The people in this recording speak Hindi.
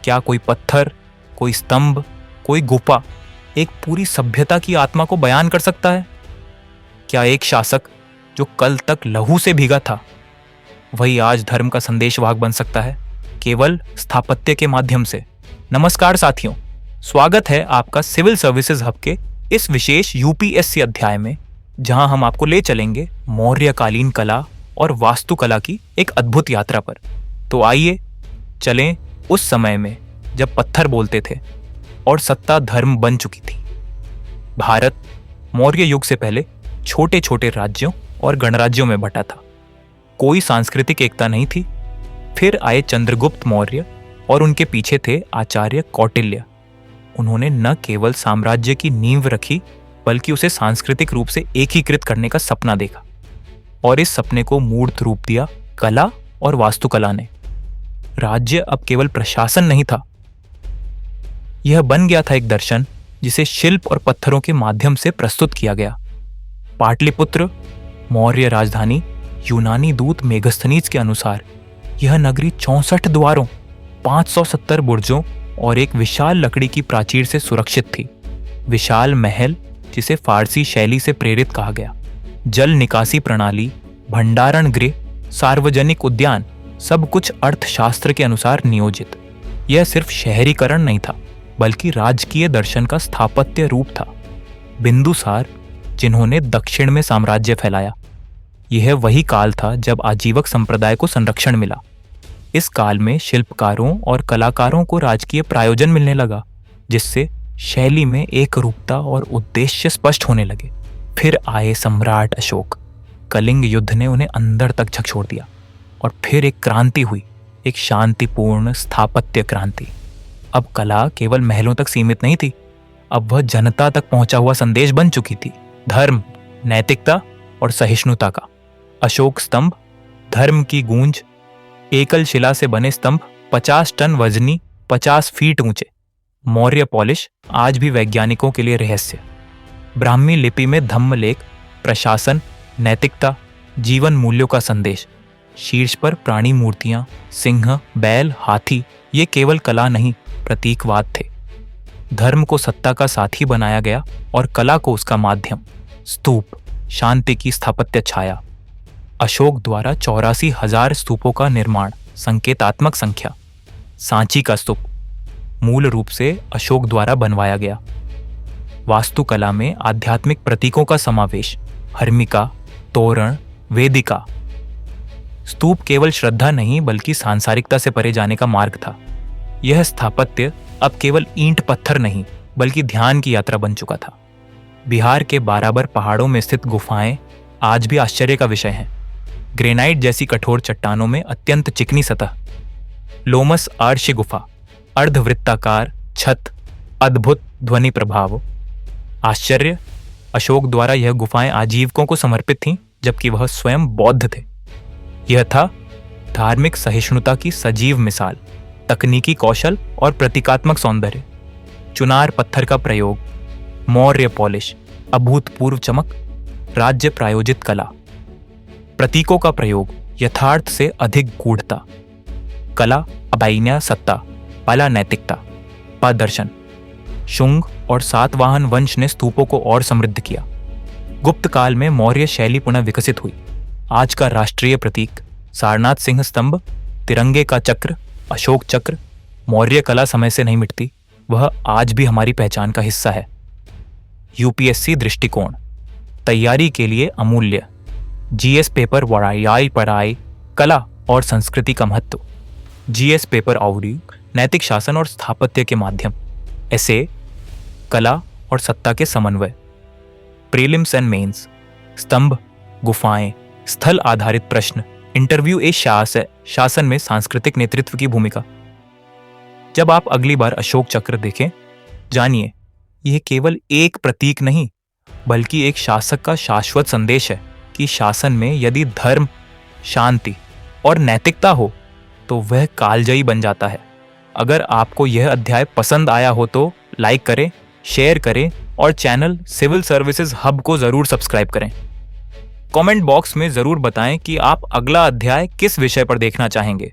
क्या कोई पत्थर, कोई स्तंभ, कोई गुफा एक पूरी सभ्यता की आत्मा को बयान कर सकता है? क्या एक शासक जो कल तक लहू से भीगा था, वही आज धर्म का संदेशवाहक बन सकता है, केवल स्थापत्य के माध्यम से? नमस्कार साथियों, स्वागत है आपका सिविल सर्विसेज हब के इस विशेष यूपीएससी अध्याय में, जहां हम आपको ले चलेंगे मौर्यकालीन कला और वास्तुकला की एक अद्भुत यात्रा पर। तो आइए चलें उस समय में जब पत्थर बोलते थे और सत्ता धर्म बन चुकी थी। भारत मौर्य युग से पहले छोटे छोटे राज्यों और गणराज्यों में बटा था। कोई सांस्कृतिक एकता नहीं थी। फिर आए चंद्रगुप्त मौर्य और उनके पीछे थे आचार्य कौटिल्य। उन्होंने न केवल साम्राज्य की नींव रखी, बल्कि उसे सांस्कृतिक रूप से एकीकृत करने का सपना देखा, और इस सपने को मूर्त रूप दिया कला और वास्तुकला ने। राज्य अब केवल प्रशासन नहीं था, यह बन गया था एक दर्शन जिसे शिल्प और पत्थरों के माध्यम से प्रस्तुत किया गया। पाटलिपुत्र, मौर्य राजधानी, यूनानी दूत मेगस्थनीज के अनुसार यह नगरी 64 द्वारों, 570 बुर्जों और एक विशाल लकड़ी की प्राचीर से सुरक्षित थी। विशाल महल, जिसे फारसी शैली से प्रेरित कहा गया, जल निकासी प्रणाली, भंडारण गृह, सार्वजनिक उद्यान, सब कुछ अर्थशास्त्र के अनुसार नियोजित। यह सिर्फ शहरीकरण नहीं था, बल्कि राजकीय दर्शन का स्थापत्य रूप था। बिंदुसार, जिन्होंने दक्षिण में साम्राज्य फैलाया, यह वही काल था जब आजीवक संप्रदाय को संरक्षण मिला। इस काल में शिल्पकारों और कलाकारों को राजकीय प्रायोजन मिलने लगा, जिससे शैली में एक रूपता और उद्देश्य स्पष्ट होने लगे। फिर आए सम्राट अशोक। कलिंग युद्ध ने उन्हें अंदर तक झकझोर दिया, और फिर एक क्रांति हुई, एक शांतिपूर्ण स्थापत्य क्रांति। अब कला केवल महलों तक सीमित नहीं थी, अब वह जनता तक पहुंचा हुआ संदेश बन चुकी थी। धर्म, नैतिकता और सहिष्णुता का। अशोक स्तंभ, धर्म की गूंज। एकल शिला से बने स्तंभ, 50 टन वजनी, 50 फीट ऊंचे। मौर्य पॉलिश, आज भी वैज्ञानिकों के लिए रहस्य। ब्राह्मी लिपि में धम्मलेख, प्रशासन, नैतिकता, जीवन मूल्यों का संदेश। शीर्ष पर प्राणी मूर्तियां, सिंह, बैल, हाथी, ये केवल कला नहीं, प्रतीकवाद थे। धर्म को सत्ता का साथी बनाया गया और कला को उसका माध्यम। स्तूप, शांति की स्थापत्य छाया। अशोक द्वारा 84,000 स्तूपों का निर्माण, संकेतात्मक संख्या। सांची का स्तूप मूल रूप से अशोक द्वारा बनवाया गया। वास्तुकला में आध्यात्मिक प्रतीकों का समावेश, हर्मिका, तोरण, वेदिका। स्तूप केवल श्रद्धा नहीं, बल्कि सांसारिकता से परे जाने का मार्ग था। यह स्थापत्य अब केवल ईंट पत्थर नहीं, बल्कि ध्यान की यात्रा बन चुका था। बिहार के बाराबर पहाड़ों में स्थित गुफाएं आज भी आश्चर्य का विषय हैं। ग्रेनाइट जैसी कठोर चट्टानों में अत्यंत चिकनी सतह। लोमस आर्षि गुफा, अर्धवृत्ताकार छत, अद्भुत ध्वनि प्रभाव। आश्चर्य, अशोक द्वारा यह गुफाएं आजीवकों को समर्पित थीं, जबकि वह स्वयं बौद्ध थे। यह था धार्मिक सहिष्णुता की सजीव मिसाल। तकनीकी कौशल और प्रतीकात्मक सौंदर्य। चुनार पत्थर का प्रयोग, मौर्य पॉलिश, अभूतपूर्व चमक, राज्य प्रायोजित कला। प्रतीकों का प्रयोग, यथार्थ से अधिक गूढ़ता। कला, अबाइन्या सत्ता, पला नैतिकता, पदर्शन। शुंग और सातवाहन वंश ने स्तूपों को और समृद्ध किया। गुप्त काल में मौर्य शैली पुनः विकसित हुई। आज का राष्ट्रीय प्रतीक सारनाथ सिंह स्तंभ, तिरंगे का चक्र, अशोक चक्र। मौर्य कला समय से नहीं मिटती, वह आज भी हमारी पहचान का हिस्सा है। यूपीएससी दृष्टिकोण, तैयारी के लिए अमूल्य। जीएस पेपर वराई पढ़ाई, कला और संस्कृति का महत्व। जीएस पेपर आवड़ी, नैतिक शासन और स्थापत्य के माध्यम। ऐसे, कला और सत्ता के समन्वय। प्रीलिम्स एंड मेंस, स्तंभ, गुफाएं, स्थल आधारित प्रश्न, इंटरव्यू ए शासन में सांस्कृतिक नेतृत्व की भूमिका। जब आप अगली बार अशोक चक्र देखें, जानिए यह केवल एक प्रतीक नहीं, बल्कि एक शासक का शाश्वत संदेश है कि शासन में यदि धर्म, शांति और नैतिकता हो तो वह कालजयी बन जाता है। अगर आपको यह अध्याय पसंद आया हो तो लाइक करें, शेयर करें और चैनल सिविल सर्विसेज हब को जरूर सब्सक्राइब करें। कमेंट बॉक्स में जरूर बताएं कि आप अगला अध्याय किस विषय पर देखना चाहेंगे।